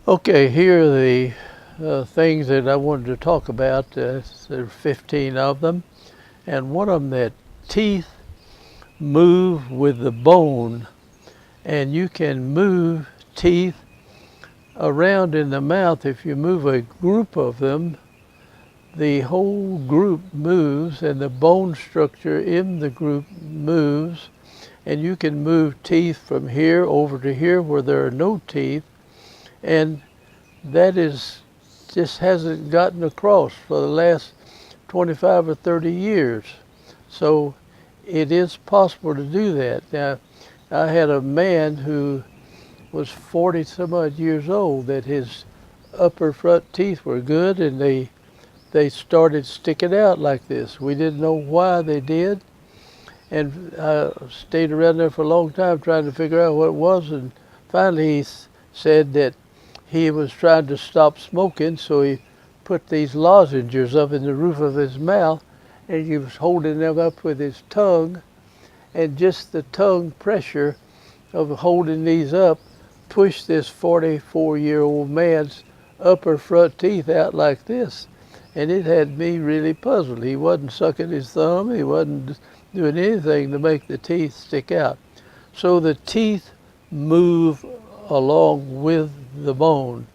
Okay, here are the things that I wanted to talk about. There are 15 of them, and one of them, that teeth move with the bone, and you can move teeth around in the mouth. If you move a group of them, the whole group moves and the bone structure in the group moves, and you can move teeth from here over to here where there are no teeth, and that is just hasn't gotten across for the last 25 or 30 years. So it is possible to do that. Now, I had a man who was 40 some odd years old that his upper front teeth were good, and they started sticking out like this. We didn't know why they did, and I stayed around there for a long time trying to figure out what it was, and finally he said that he was trying to stop smoking, so he put these lozenges up in the roof of his mouth, and he was holding them up with his tongue, and just the tongue pressure of holding these up pushed this 44-year-old man's upper front teeth out like this. And it had me really puzzled. He wasn't sucking his thumb, he wasn't doing anything to make the teeth stick out. So the teeth move along with the bone,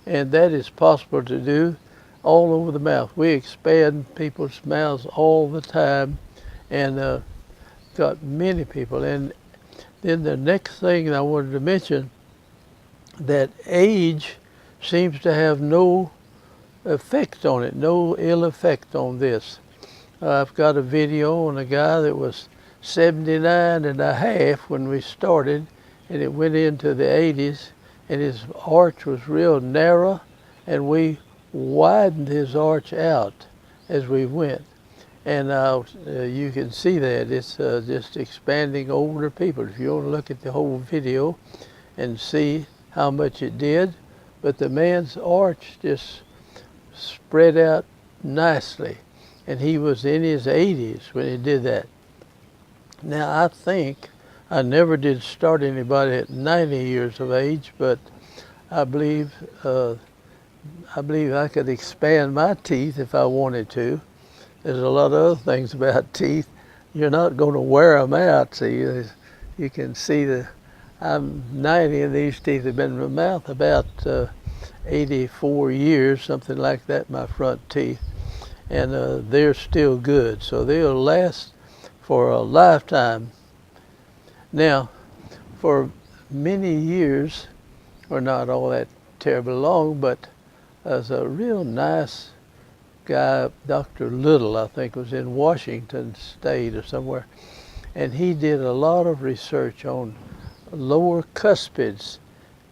and that is possible to do all over the mouth. We expand people's mouths all the time, and got many people. And then the next thing I wanted to mention, that age seems to have no effect on it, no ill effect on this. I've got a video on a guy that was 79 and a half when we started, and it went into the 80s, and his arch was real narrow, and we widened his arch out as we went. And you can see that it's just expanding older people. If you want to look at the whole video and see how much it did, but the man's arch just spread out nicely, and he was in his 80s when he did that. Now, I think I never did start anybody at 90 years of age, but I believe I could expand my teeth if I wanted to. There's a lot of other things about teeth. You're not going to wear them out. See, you can see I'm 90 and these teeth have been in my mouth about 84 years, something like that, my front teeth. And they're still good, so they'll last for a lifetime. Now, for many years, or not all that terribly long, but there's a real nice guy, Dr. Little, I think, was in Washington State or somewhere, and he did a lot of research on lower cuspids,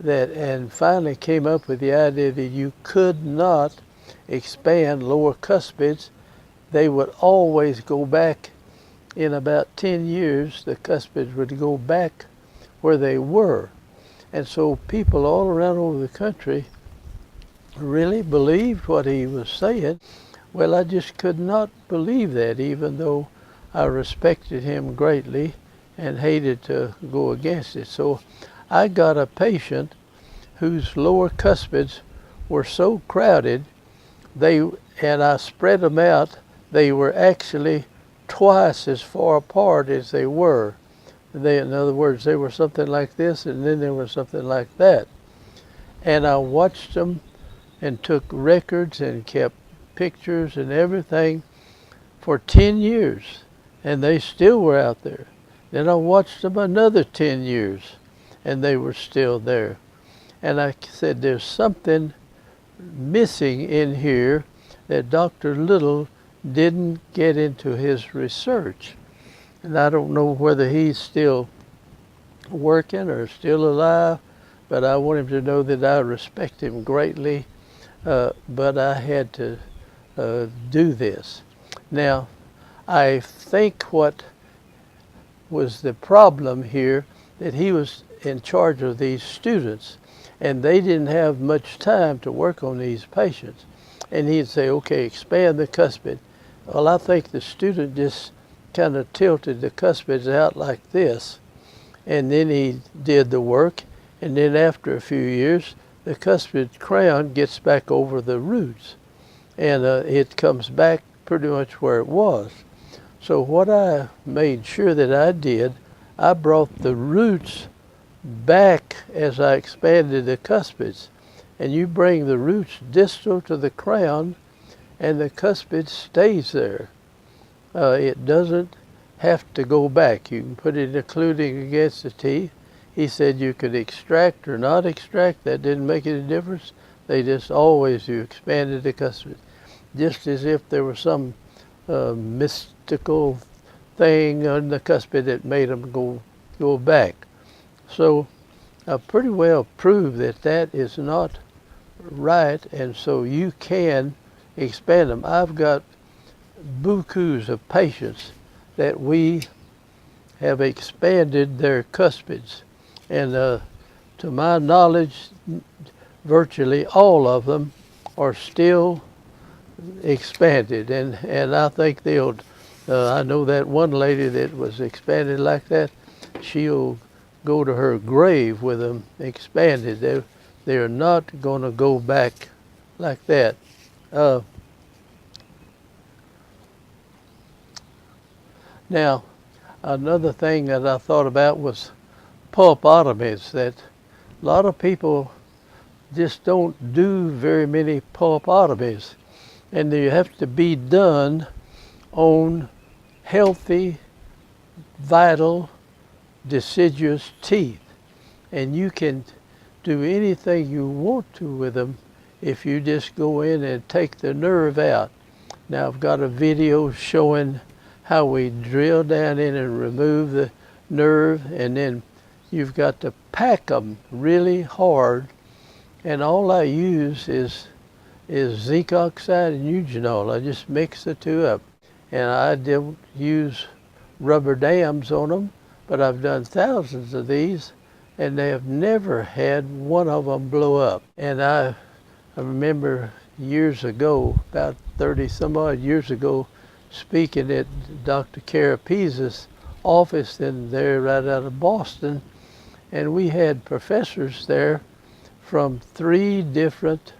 and finally came up with the idea that you could not expand lower cuspids. They would always go back. In about 10 years, the cuspids would go back where they were. And so people all around over the country really believed what he was saying. Well, I just could not believe that, even though I respected him greatly and hated to go against it. So I got a patient whose lower cuspids were so crowded, and I spread them out, they were actually twice as far apart as they were. In other words, they were something like this, and then they were something like that. And I watched them and took records and kept pictures and everything for 10 years, and they still were out there. Then I watched them another 10 years, and they were still there. And I said, there's something missing in here that Dr. Little didn't get into his research. And I don't know whether he's still working or still alive, but I want him to know that I respect him greatly, but I had to do this. Now, I think what was the problem here, that he was in charge of these students, and they didn't have much time to work on these patients. And he'd say, okay, expand the cuspid. Well, I think the student just kind of tilted the cuspids out like this, and then he did the work, and then after a few years, the cuspid crown gets back over the roots, and it comes back pretty much where it was. So what I made sure that I did, I brought the roots back as I expanded the cuspids. And you bring the roots distal to the crown, and the cuspid stays there. It doesn't have to go back. You can put it occluding against the teeth. He said you could extract or not extract. That didn't make any difference. They just always, you expanded the cuspid. Just as if there was some mystical thing on the cuspid that made them go back. So I pretty well proved that that is not right, and so you can expand them. I've got bukus of patients that we have expanded their cuspids, and to my knowledge, virtually all of them are still expanded, and I think they'll, I know that one lady that was expanded like that, she'll go to her grave with them expanded. They're not going to go back like that. Now, another thing that I thought about was pulpotomies, that a lot of people just don't do very many pulpotomies, and they have to be done on healthy, vital, deciduous teeth. And you can do anything you want to with them if you just go in and take the nerve out. Now I've got a video showing how we drill down in and remove the nerve, and then you've got to pack them really hard, and all I use is zinc oxide and eugenol. I just mix the two up, and I don't use rubber dams on them, but I've done thousands of these, and they have never had one of them blow up. And I remember years ago, about 30 some odd years ago, speaking at Dr. Carapiza's office in there right out of Boston, and we had professors there from 3 different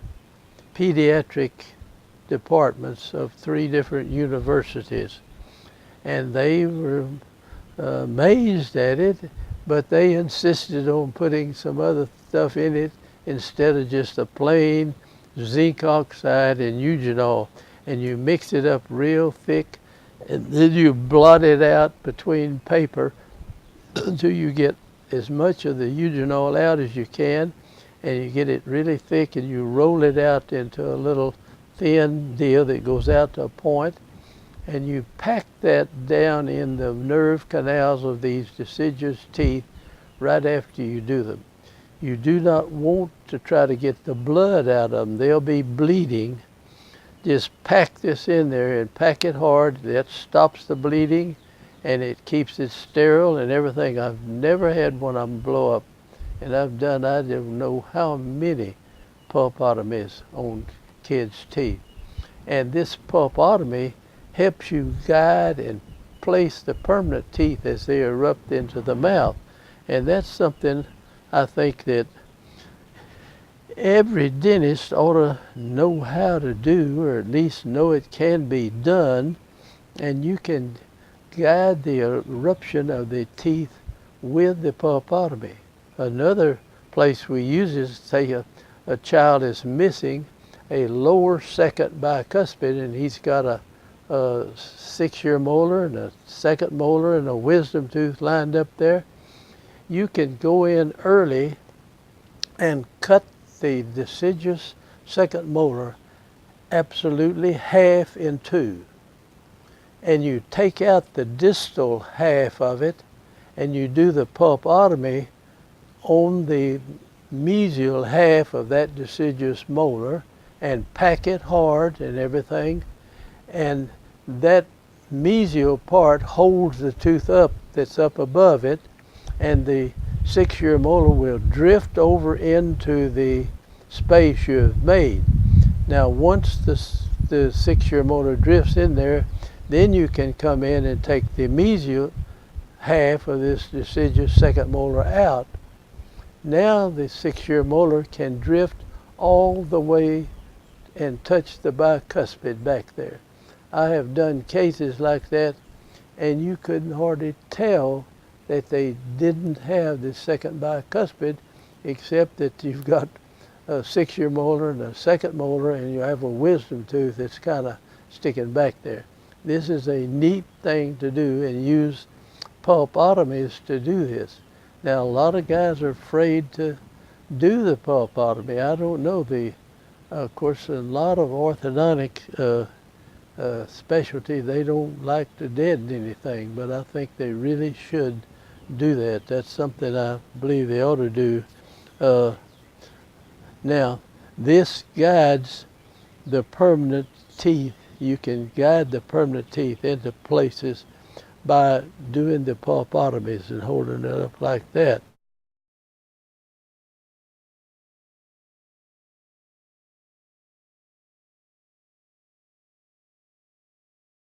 pediatric departments of 3 different universities, and they were amazed at it, but they insisted on putting some other stuff in it instead of just a plain zinc oxide and eugenol, and you mix it up real thick, and then you blot it out between paper until you get as much of the eugenol out as you can, and you get it really thick, and you roll it out into a little thin deal that goes out to a point, and you pack that down in the nerve canals of these deciduous teeth right after you do them. You do not want to try to get the blood out of them. They'll be bleeding. Just pack this in there and pack it hard. That stops the bleeding, and it keeps it sterile and everything. I've never had one of them blow up, and I've done, I don't know how many pulpotomies on kids' teeth. And this pulpotomy helps you guide and place the permanent teeth as they erupt into the mouth. And that's something I think that every dentist ought to know how to do, or at least know it can be done, and you can guide the eruption of the teeth with the pulpotomy. Another place we use is, say a child is missing a lower second bicuspid, and he's got a 6-year molar and a second molar and a wisdom tooth lined up there. You can go in early and cut the deciduous second molar absolutely half in 2. And you take out the distal half of it, and you do the pulpotomy on the mesial half of that deciduous molar and pack it hard and everything. And that mesial part holds the tooth up that's up above it, and the 6-year molar will drift over into the space you have made. Now once the 6-year molar drifts in there, then you can come in and take the mesial half of this deciduous second molar out, Now the 6-year molar can drift all the way and touch the bicuspid back there. I have done cases like that, and you couldn't hardly tell that they didn't have the second bicuspid, except that you've got a 6-year molar and a second molar, and you have a wisdom tooth that's kind of sticking back there. This is a neat thing to do, and use pulpotomies to do this. Now, a lot of guys are afraid to do the pulpotomy. I don't know. Of course, a lot of orthodontic specialty, they don't like to deaden anything, but I think they really should do that. That's something I believe they ought to do. Now, this guides the permanent teeth. You can guide the permanent teeth into places by doing the pulpotomies and holding it up like that.